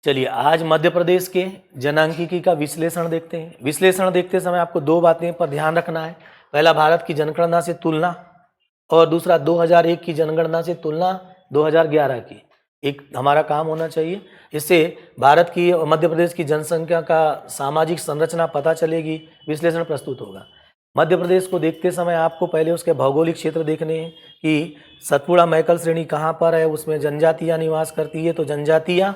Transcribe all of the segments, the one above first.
चलिए आज मध्य प्रदेश के जनांकीकी का विश्लेषण देखते हैं। विश्लेषण देखते समय आपको दो बातें पर ध्यान रखना है। पहला, भारत की जनगणना से तुलना, और दूसरा 2001 की जनगणना से तुलना 2011 की। एक हमारा काम होना चाहिए, इससे भारत की और मध्य प्रदेश की जनसंख्या का सामाजिक संरचना पता चलेगी, विश्लेषण प्रस्तुत होगा। मध्य प्रदेश को देखते समय आपको पहले उसके भौगोलिक क्षेत्र देखने हैं कि सतपुड़ा मैकल श्रेणी कहाँ पर है, उसमें जनजातियाँ निवास करती है, तो जनजातियाँ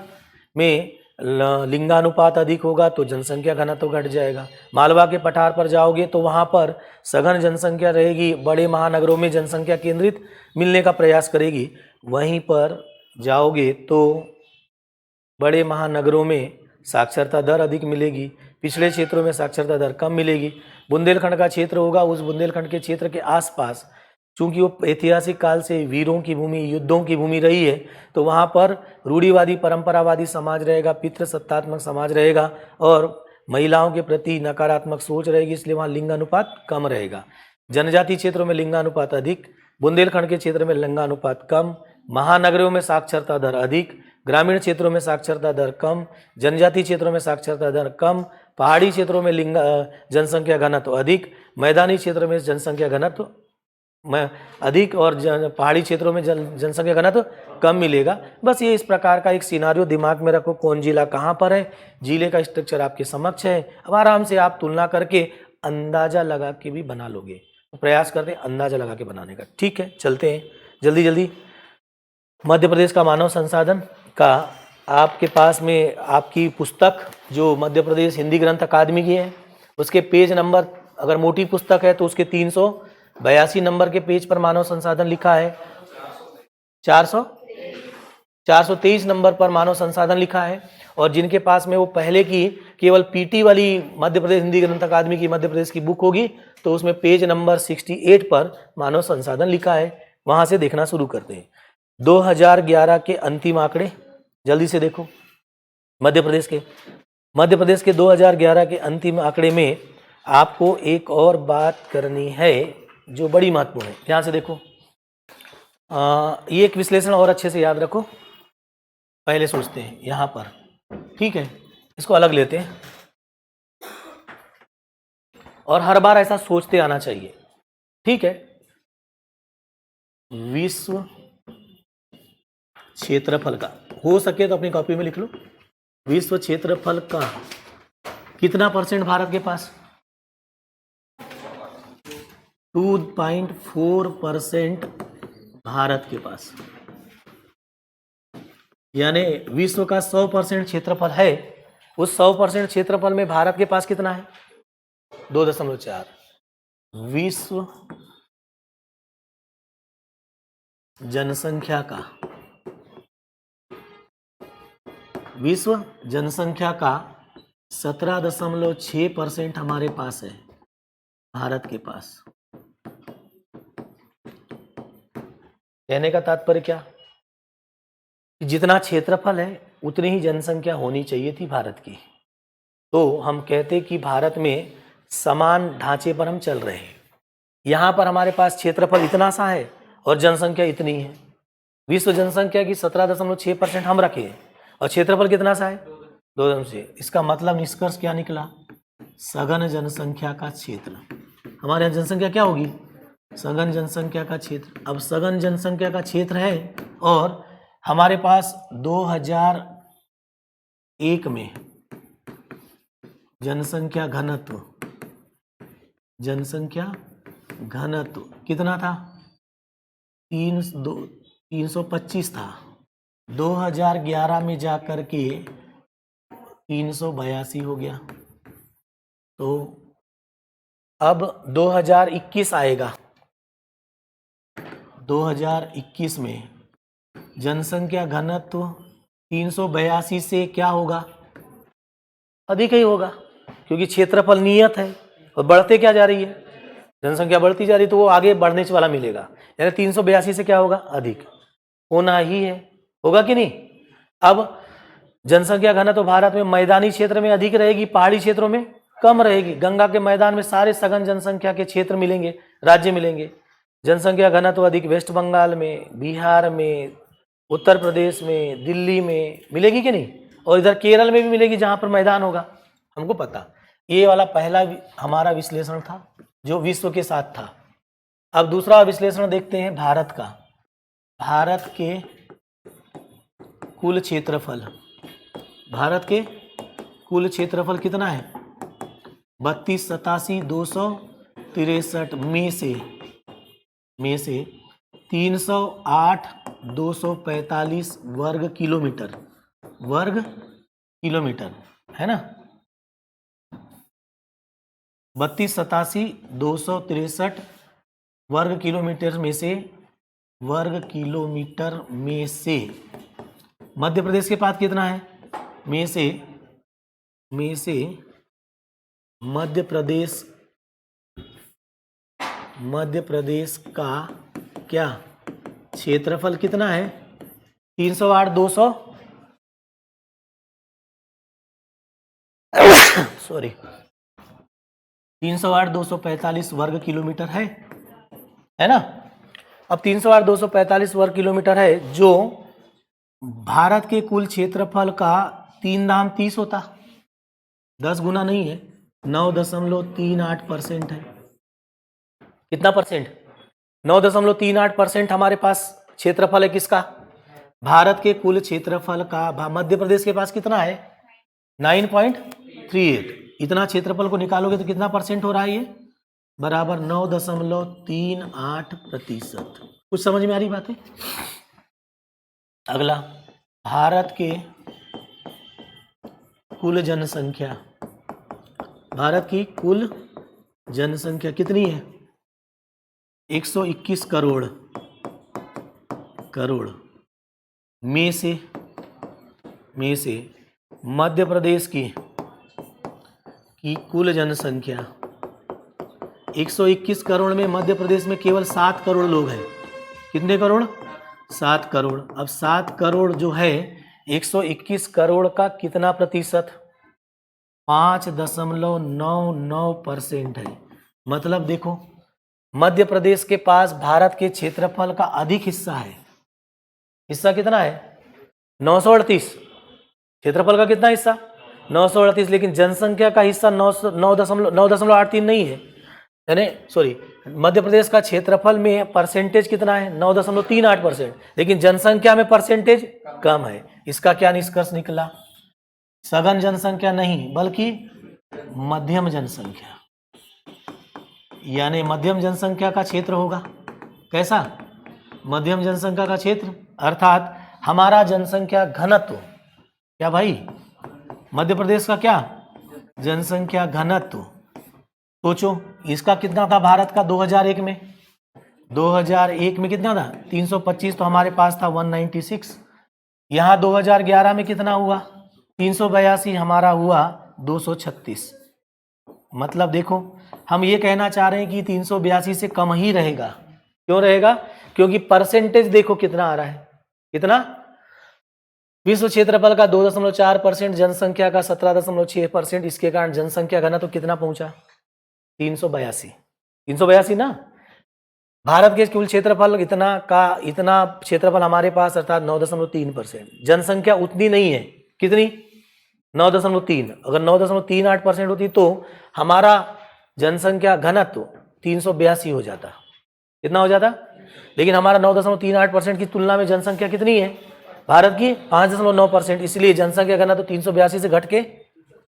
में लिंगानुपात अधिक होगा तो जनसंख्या घनत्व घट जाएगा। मालवा के पठार पर जाओगे तो वहाँ पर सघन जनसंख्या रहेगी, बड़े महानगरों में जनसंख्या केंद्रित मिलने का प्रयास करेगी। वहीं पर जाओगे तो बड़े महानगरों में साक्षरता दर अधिक मिलेगी, पिछड़े क्षेत्रों में साक्षरता दर कम मिलेगी। बुंदेलखंड का क्षेत्र होगा, उस बुंदेलखंड के क्षेत्र के आसपास चूंकि वो ऐतिहासिक काल से वीरों की भूमि, युद्धों की भूमि रही है, तो वहाँ पर रूढ़िवादी परंपरावादी समाज रहेगा, पितृसत्तात्मक समाज रहेगा और महिलाओं के प्रति नकारात्मक सोच रहेगी, इसलिए वहाँ लिंगानुपात कम रहेगा। जनजाति क्षेत्रों में लिंगानुपात अधिक, बुंदेलखंड के क्षेत्र में लिंगानुपात कम, महानगरों में साक्षरता दर अधिक, ग्रामीण क्षेत्रों में साक्षरता दर कम, जनजाति क्षेत्रों में साक्षरता दर कम, पहाड़ी क्षेत्रों में जनसंख्या घनत्व अधिक, मैदानी क्षेत्र में जनसंख्या घनत्व अधिक और पहाड़ी क्षेत्रों में जनसंख्या घनत्व कम मिलेगा। बस ये इस प्रकार का एक सिनारियो दिमाग में रखो, कौन जिला कहाँ पर है, जिले का स्ट्रक्चर आपके समक्ष है। अब आराम से आप तुलना करके अंदाजा लगा के भी बना लोगे, तो प्रयास करते हैं अंदाजा लगा के बनाने का। ठीक है, चलते हैं जल्दी जल्दी। मध्य प्रदेश का मानव संसाधन का आपके पास में आपकी पुस्तक जो मध्य प्रदेश हिंदी ग्रंथ अकादमी की है, उसके पेज नंबर, अगर मोटी पुस्तक है तो उसके 382 नंबर के पेज पर मानव संसाधन लिखा है। 423 नंबर पर मानव संसाधन लिखा है। और जिनके पास में वो पहले की केवल पीटी वाली मध्य प्रदेश हिंदी ग्रंथ अकादमी की मध्य प्रदेश की बुक होगी तो उसमें पेज नंबर 68 पर मानव संसाधन लिखा है, वहां से देखना शुरू करते हैं। 2011 के अंतिम आंकड़े जल्दी से देखो। मध्य प्रदेश के 2011 के अंतिम आंकड़े में आपको एक और बात करनी है जो बड़ी महत्वपूर्ण है, ध्यान से देखो। ये एक विश्लेषण और अच्छे से याद रखो, पहले सोचते हैं यहाँ पर, ठीक है, इसको अलग लेते हैं और हर बार ऐसा सोचते आना चाहिए, ठीक है। विश्व क्षेत्रफल का, हो सके तो अपनी कॉपी में लिख लो, विश्व क्षेत्रफल का कितना परसेंट भारत के पास? 2.4% भारत के पास, यानी विश्व का 100% क्षेत्रफल है, उस 100% क्षेत्रफल में भारत के पास कितना है? 2.4। विश्व जनसंख्या का 17.6% हमारे पास है, भारत के पास। कहने का तात्पर्य क्या? जितना क्षेत्रफल है उतनी ही जनसंख्या होनी चाहिए थी भारत की। तो हम कहते कि भारत में समान ढांचे पर हम चल रहे हैं। यहाँ पर हमारे पास क्षेत्रफल इतना सा है और जनसंख्या इतनी है। विश्व जनसंख्या की 17.6% हम रखे और क्षेत्रफल कितना सा है? 2.6। इसका मतलब निष्कर्ष क्या निकला? सघन जनसंख्या का क्षेत्र। हमारे यहाँ जनसंख्या क्या होगी? सघन जनसंख्या का क्षेत्र। अब सघन जनसंख्या का क्षेत्र है और हमारे पास 2001 में जनसंख्या घनत्व कितना था? 325 था। 2011 में जाकर के 382 हो गया। तो अब 2021 आएगा, 2021 में जनसंख्या घनत्व 382 से क्या होगा? अधिक ही होगा, क्योंकि क्षेत्रफल नियत है और बढ़ते क्या जा रही है? जनसंख्या बढ़ती जा रही, तो वो आगे बढ़ने वाला मिलेगा, यानी 382 से क्या होगा? अधिक होना ही है, होगा कि नहीं? अब जनसंख्या घनत्व भारत में मैदानी क्षेत्र में अधिक रहेगी, पहाड़ी क्षेत्रों में कम रहेगी। गंगा के मैदान में सारे सघन जनसंख्या के क्षेत्र मिलेंगे, राज्य मिलेंगे। जनसंख्या घनत्व अधिक वेस्ट बंगाल में, बिहार में, उत्तर प्रदेश में, दिल्ली में मिलेगी कि नहीं? और इधर केरल में भी मिलेगी जहां पर मैदान होगा, हमको पता। ये वाला पहला हमारा विश्लेषण था जो विश्व के साथ था। अब दूसरा विश्लेषण देखते हैं भारत का। भारत के कुल क्षेत्रफल, भारत के कुल क्षेत्रफल कितना है? 3287,263 में से 308,245 वर्ग किलोमीटर है ना। 3287,263 वर्ग किलोमीटर में से मध्य प्रदेश के पास कितना है? में से मध्य प्रदेश का क्या क्षेत्रफल कितना है? 308,245 वर्ग किलोमीटर है ना। अब 308,245 वर्ग किलोमीटर है, जो भारत के कुल क्षेत्रफल का 3 दाम 30 होता, 10 गुना नहीं है, 9.38% है। कितना परसेंट? 9.38% हमारे पास क्षेत्रफल है किसका? भारत के कुल क्षेत्रफल का। मध्य प्रदेश के पास कितना है? 9.38। इतना क्षेत्रफल को निकालोगे तो कितना परसेंट हो रहा है? ये बराबर 9.38%। कुछ समझ में आ रही बात है? अगला, भारत के कुल जनसंख्या। भारत की कुल जनसंख्या कितनी है? 121 करोड़ में से मध्य प्रदेश की कुल जनसंख्या 121 करोड़ में मध्य प्रदेश में केवल 7 करोड़ लोग हैं। कितने करोड़? 7 करोड़। अब 7 करोड़ जो है 121 करोड़ का कितना प्रतिशत? 5.99% है। मतलब देखो, मध्य प्रदेश के पास भारत के क्षेत्रफल का अधिक हिस्सा है। हिस्सा कितना है? 938। क्षेत्रफल का कितना हिस्सा? 938। लेकिन जनसंख्या का हिस्सा 9.83 नहीं है, यानी सॉरी, मध्य प्रदेश का क्षेत्रफल में परसेंटेज कितना है? 9.38%। लेकिन जनसंख्या में परसेंटेज कम है। इसका क्या निष्कर्ष निकला? सघन जनसंख्या नहीं बल्कि मध्यम जनसंख्या, यानी मध्यम जनसंख्या का क्षेत्र होगा। कैसा? मध्यम जनसंख्या का क्षेत्र, अर्थात हमारा जनसंख्या घनत्व। क्या भाई? मध्य प्रदेश का क्या जनसंख्या घनत्व? सोचो, इसका कितना था भारत का 2001 में? 2001 में कितना था? 325। तो हमारे पास था 196। यहाँ 2011 में कितना हुआ? 382। हमारा हुआ 236। मतलब देखो, हम ये कहना चाह रहे हैं कि 382 से कम ही रहेगा। क्यों रहेगा? क्योंकि परसेंटेज देखो कितना आ रहा है। कितना? विश्व क्षेत्रफल का 2.4%, जनसंख्या का 17.6%। इसके कारण जनसंख्या घनत्व तो कितना पहुंचा? 382 ना। भारत के कुल क्षेत्रफल इतना क्षेत्रफल हमारे पास, अर्थात 9.3%। जनसंख्या उतनी नहीं है। कितनी? 9.3। अगर 9.38% होती तो हमारा जनसंख्या घनत्व 382 हो जाता। कितना हो जाता? लेकिन हमारा 9.38% की तुलना में जनसंख्या कितनी है भारत की? 5.9%। इसलिए जनसंख्या घनत्व 382 से घट के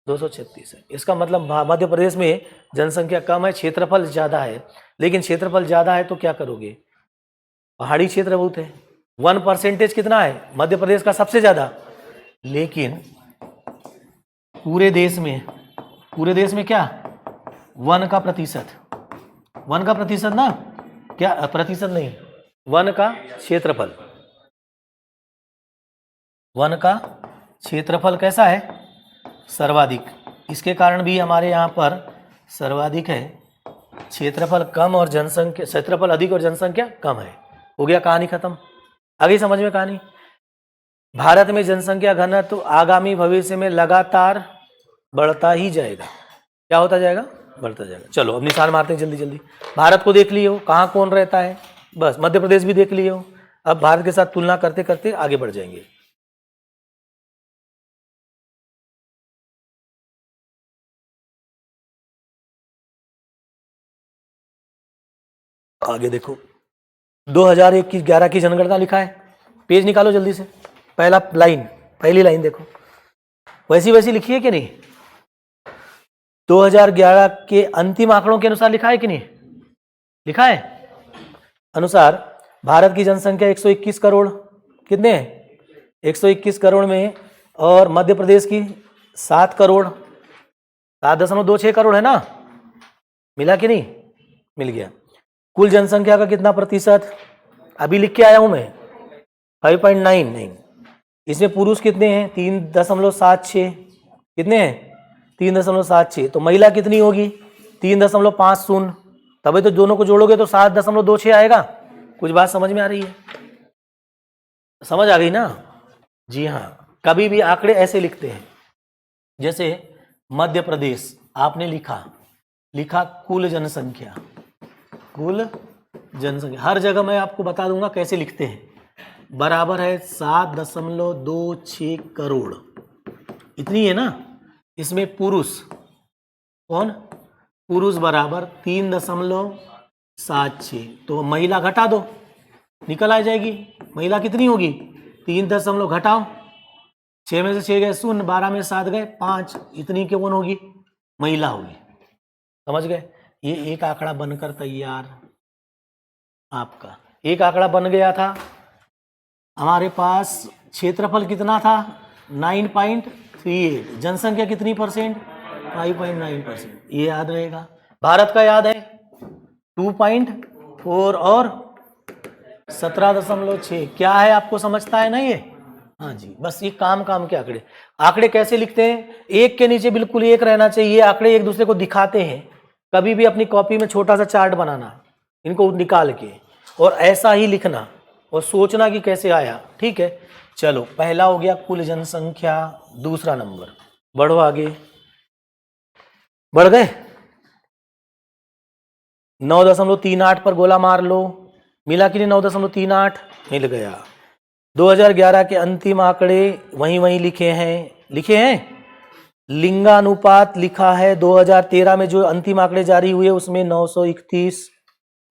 236 है। इसका मतलब मध्य प्रदेश में जनसंख्या कम है, क्षेत्रफल ज्यादा है। लेकिन क्षेत्रफल ज्यादा है तो क्या करोगे? पहाड़ी क्षेत्र बहुत है। 1% कितना है मध्य प्रदेश का? सबसे ज्यादा। लेकिन पूरे देश में क्या? 1 का प्रतिशत ना, क्या प्रतिशत नहीं, 1 का क्षेत्रफल। 1 का क्षेत्रफल कैसा है? सर्वाधिक। इसके कारण भी हमारे यहाँ पर सर्वाधिक है। क्षेत्रफल कम और जनसंख्या, क्षेत्रफल अधिक और जनसंख्या कम है। हो गया, कहानी खत्म। आगे समझ में कहानी। भारत में जनसंख्या घनत्व तो आगामी भविष्य में लगातार बढ़ता ही जाएगा। क्या होता जाएगा? बढ़ता जाएगा। चलो अब निशान मारते हैं जल्दी। भारत को देख लिए हो कहाँ कौन रहता है, बस मध्य प्रदेश भी देख लिए हो। अब भारत के साथ तुलना करते करते आगे बढ़ जाएंगे। आगे देखो 2001 की 11 की जनगणना लिखा है, पेज निकालो जल्दी से, पहला लाइन, पहली लाइन देखो, वैसी वैसी लिखी है कि नहीं? 2011 के अंतिम आंकड़ों के अनुसार लिखा है कि नहीं? लिखा है अनुसार भारत की जनसंख्या 121 करोड़, कितने हैं? 121 करोड़ में, और मध्य प्रदेश की 7 करोड़, 7.26 करोड़ है ना, मिला कि नहीं? मिल गया। कुल जनसंख्या का कितना प्रतिशत? अभी लिख के आया हूं मैं 5.99। इसमें पुरुष कितने हैं? 3.76। कितने हैं? 3.76। तो महिला कितनी होगी? 3.50। तभी तो दोनों को जोड़ोगे तो 7.26 आएगा। कुछ बात समझ में आ रही है? समझ आ गई ना? जी हाँ, कभी भी आंकड़े ऐसे लिखते हैं, जैसे मध्य प्रदेश आपने लिखा कुल जनसंख्या, कुल जनसंख्या, हर जगह मैं आपको बता दूंगा कैसे लिखते हैं, बराबर है 7.26 करोड़, इतनी है ना। इसमें पुरुष कौन? पुरुष बराबर 3.76, तो महिला घटा दो, निकल आ जाएगी। महिला कितनी होगी? 3 दशमलव घटाओ, 6 में से 6 गए 0, 12 में 7 गए 5, इतनी कौन होगी? महिला होगी। समझ गए? ये एक आंकड़ा बनकर तैयार, आपका एक आंकड़ा बन गया था। हमारे पास क्षेत्रफल कितना था? 9.38। जनसंख्या कितनी परसेंट? 5.9%। ये याद रहेगा। भारत का याद है 2.4 और 17.6। क्या है आपको समझता है ना ये? हाँ जी, बस ये काम के आंकड़े। आंकड़े कैसे लिखते हैं? एक के नीचे बिल्कुल एक रहना चाहिए। ये आंकड़े एक दूसरे को दिखाते हैं। कभी भी अपनी कॉपी में छोटा सा चार्ट बनाना, इनको निकाल के, और ऐसा ही लिखना और सोचना कि कैसे आया। ठीक है, चलो पहला हो गया कुल जनसंख्या। दूसरा नंबर, बढ़ो आगे, बढ़ गए। 9.38 पर गोला मार लो, मिला कि नहीं? 9.38 मिल गया। 2011 के अंतिम आंकड़े वहीं लिखे हैं। लिंगानुपात लिखा है 2013 में जो अंतिम आंकड़े जारी हुए उसमें 931,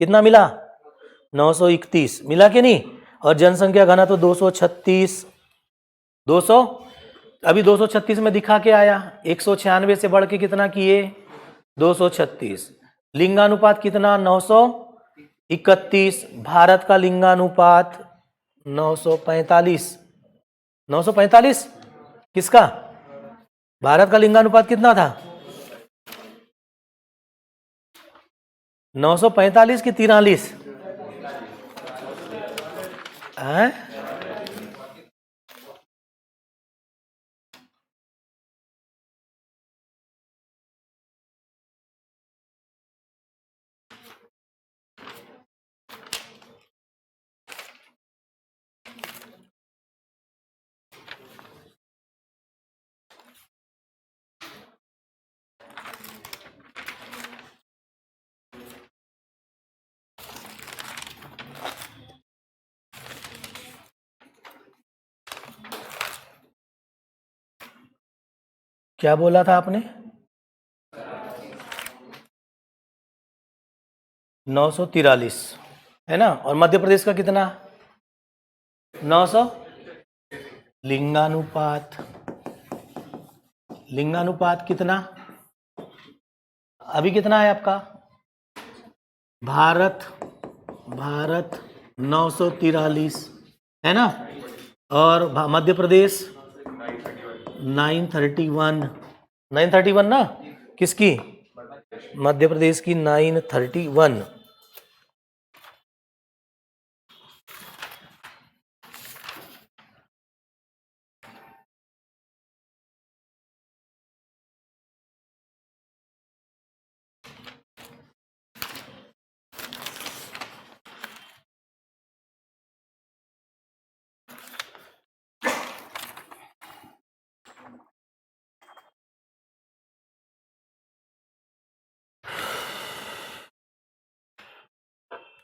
कितना मिला? 931 मिला कि नहीं? और जनसंख्या घनत्व 236, 200, अभी 236 में दिखा के आया, 196 से बढ़ के कितना किए? 236। लिंगानुपात कितना? 931। भारत का लिंगानुपात 945। 945 किसका? भारत का लिंगानुपात कितना था? 945 की 43? क्या बोला था आपने? 943 है ना। और मध्य प्रदेश का कितना? 900। लिंगानुपात कितना? अभी कितना है आपका? भारत 943 है ना। और मध्य प्रदेश 931 ना। किसकी? मध्य प्रदेश की 931।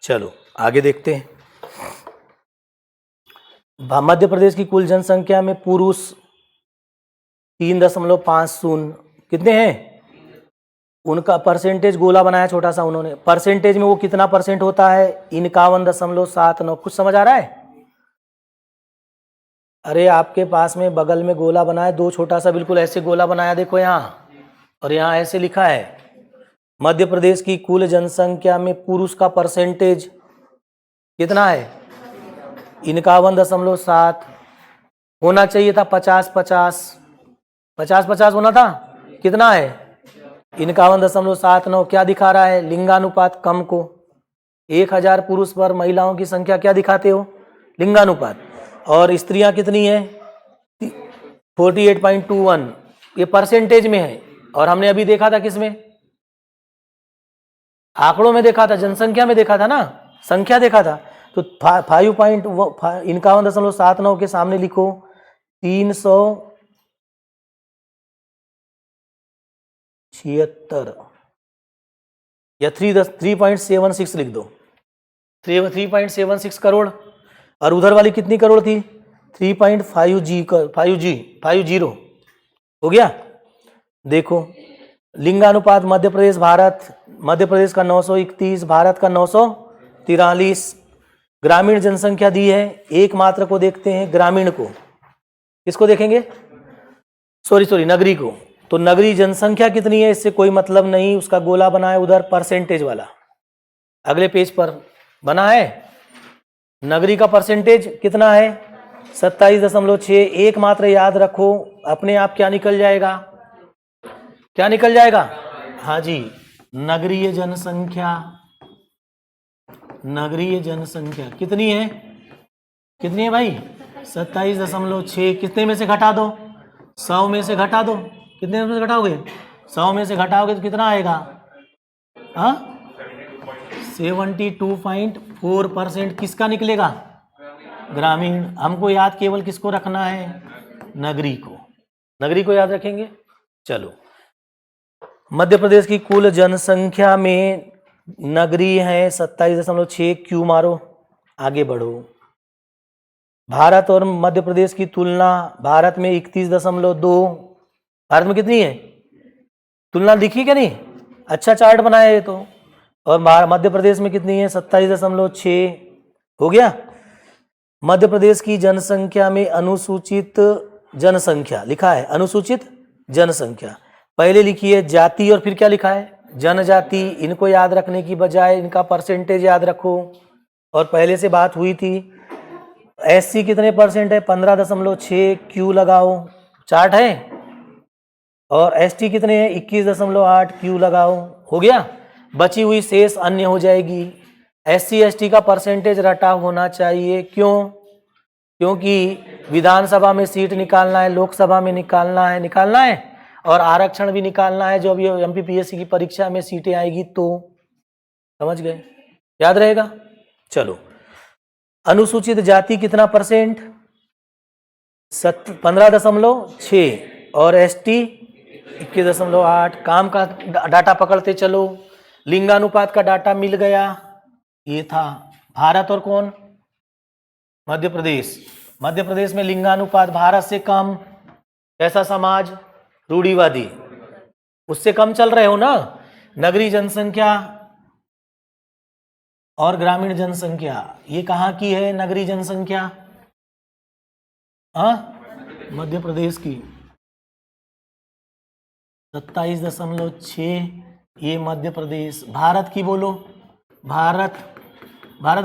चलो आगे देखते हैं। मध्य प्रदेश की कुल जनसंख्या में पुरुष 3.50, कितने हैं? उनका परसेंटेज गोला बनाया छोटा सा उन्होंने, परसेंटेज में वो कितना परसेंट होता है, 51.79। कुछ समझ आ रहा है? अरे आपके पास में बगल में गोला बनाया, दो छोटा सा बिल्कुल ऐसे गोला बनाया देखो यहाँ, और यहाँ ऐसे लिखा है मध्य प्रदेश की कुल जनसंख्या में पुरुष का परसेंटेज कितना है, 51.7। होना चाहिए था 50-50 होना था, कितना है 51.79। क्या दिखा रहा है, लिंगानुपात कम को, 1000 पुरुष पर महिलाओं की संख्या क्या दिखाते हो, लिंगानुपात, और स्त्रियां कितनी है 48.21। ये परसेंटेज में है, और हमने अभी देखा था किसमें, आंकड़ों में देखा था, जनसंख्या में देखा था ना, संख्या देखा था। तो 51.79 के सामने लिखो 376 या 3.76 लिख दो, 3.76 करोड़। और उधर वाली कितनी करोड़ थी, 3.50 हो गया। देखो लिंगानुपात मध्य प्रदेश का 931, भारत का 943। ग्रामीण जनसंख्या दी है, एकमात्र को देखते हैं, ग्रामीण को, किसको देखेंगे, सॉरी नगरी को। तो नगरी जनसंख्या कितनी है इससे कोई मतलब नहीं, उसका गोला बना है उधर परसेंटेज वाला, अगले पेज पर बना है। नगरी का परसेंटेज कितना है 27.6। एकमात्र याद रखो, अपने आप क्या निकल जाएगा, क्या निकल जाएगा, हाँ जी, नगरीय जनसंख्या कितनी है भाई 27.6। कितने में से घटा दो, 100 में से घटा दो, कितने में से घटाओगे, 100 में से घटाओगे तो कितना आएगा, 72.4% किसका निकलेगा, ग्रामीण। हमको याद केवल किसको रखना है, नगरी को याद रखेंगे। चलो, मध्य प्रदेश की कुल जनसंख्या में नगरी है 27.6, क्यू मारो, आगे बढ़ो। भारत और मध्य प्रदेश की तुलना, भारत में 31.2, भारत में कितनी है, तुलना दिखी क्या नहीं, अच्छा चार्ट बनाया है तो, और मध्य प्रदेश में कितनी है 27.6। हो गया। मध्य प्रदेश की जनसंख्या में अनुसूचित जनसंख्या लिखा है, अनुसूचित जनसंख्या, पहले लिखिए जाति और फिर क्या लिखा है, जनजाति। इनको याद रखने की बजाय इनका परसेंटेज याद रखो, और पहले से बात हुई थी। एससी कितने परसेंट है, 15.6, क्यू लगाओ, चार्ट है। और एसटी कितने हैं, 21.8, क्यू लगाओ। हो गया। बची हुई शेष अन्य हो जाएगी। एससी एसटी का परसेंटेज रटा होना चाहिए, क्यों, क्योंकि विधानसभा में सीट निकालना है, लोकसभा में निकालना है, और आरक्षण भी निकालना है, जो अभी एमपीपीएससी की परीक्षा में सीटें आएगी। तो समझ गए, याद रहेगा। चलो, अनुसूचित जाति कितना परसेंट, 15.6, और एसटी 21.8। काम का डाटा पकड़ते चलो, लिंगानुपात का डाटा मिल गया, ये था भारत और कौन, मध्य प्रदेश में लिंगानुपात भारत से कम। कैसा समाज, रूढ़िवादी, उससे कम चल रहे हो ना। नगरीय जनसंख्या और ग्रामीण जनसंख्या, ये कहाँ की है नगरीय जनसंख्या, मध्य प्रदेश की 27.6, ये मध्य प्रदेश। भारत की बोलो, भारत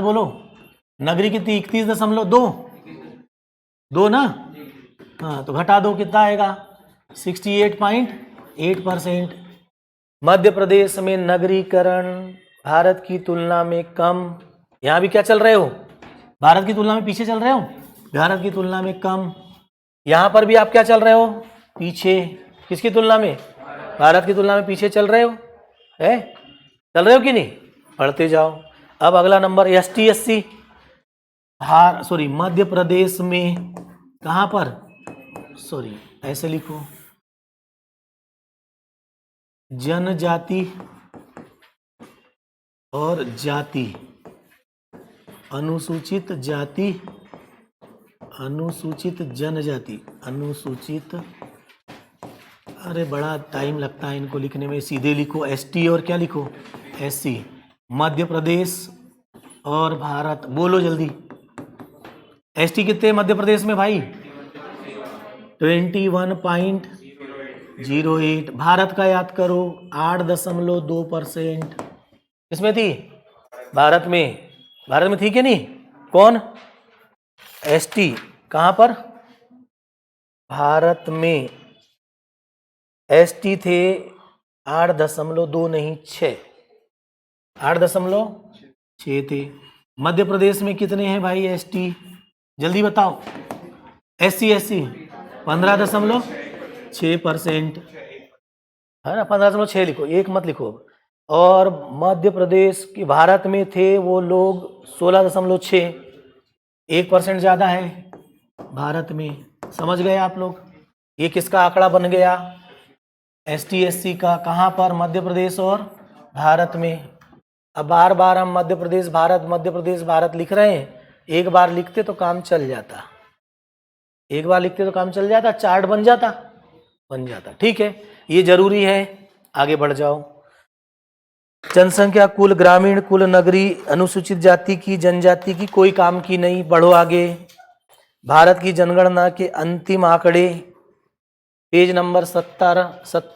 बोलो, नगरी कितनी 31.2 ना, हाँ, तो घटा दो, कितना आएगा 68.8%। मध्य प्रदेश में नगरीकरण भारत की तुलना में कम। यहाँ भी क्या चल रहे हो, भारत की तुलना में पीछे चल रहे हो, भारत की तुलना में कम। यहाँ पर भी आप क्या चल रहे हो, पीछे। किसकी तुलना में, भारत की तुलना में पीछे चल रहे हो, चल रहे हो कि नहीं, पढ़ते जाओ। अब अगला number ST SC, Madhya Pradesh में कहाँ पर, ऐसे लिखो, जनजाति और जाति, अनुसूचित जाति, अनुसूचित जनजाति, अनुसूचित अरे बड़ा टाइम लगता है इनको लिखने में, सीधे लिखो एसटी और क्या लिखो एससी। मध्य प्रदेश और भारत, बोलो जल्दी। एसटी कितने मध्य प्रदेश में भाई? 21.08। भारत का याद करो 8.2%। किसमें थी? भारत में। भारत में थी क्या नहीं? कौन? एसटी। कहाँ पर? भारत में एसटी थे 8.2 नहीं 6, 8.6 थे। मध्य प्रदेश में कितने हैं भाई एसटी? जल्दी बताओ। एससी 15.6%, है ना? 15.6 लिखो, एक मत लिखो। और मध्य प्रदेश के भारत में थे वो लोग 16.6, 1% ज़्यादा है भारत में। समझ गए आप लोग? ये किसका आंकड़ा बन गया? एसटी एससी का। कहाँ पर? मध्य प्रदेश और भारत में। अब बार बार हम मध्य प्रदेश भारत लिख रहे हैं, एक बार लिखते तो काम चल जाता, चार्ट बन जाता। ठीक है, ये जरूरी है। आगे बढ़ जाओ। जनसंख्या कुल ग्रामीण कुल नगरी अनुसूचित जाति की जनजाति की कोई काम की नहीं। बढ़ो आगे। भारत की जनगणना के अंतिम आंकड़े पेज नंबर 70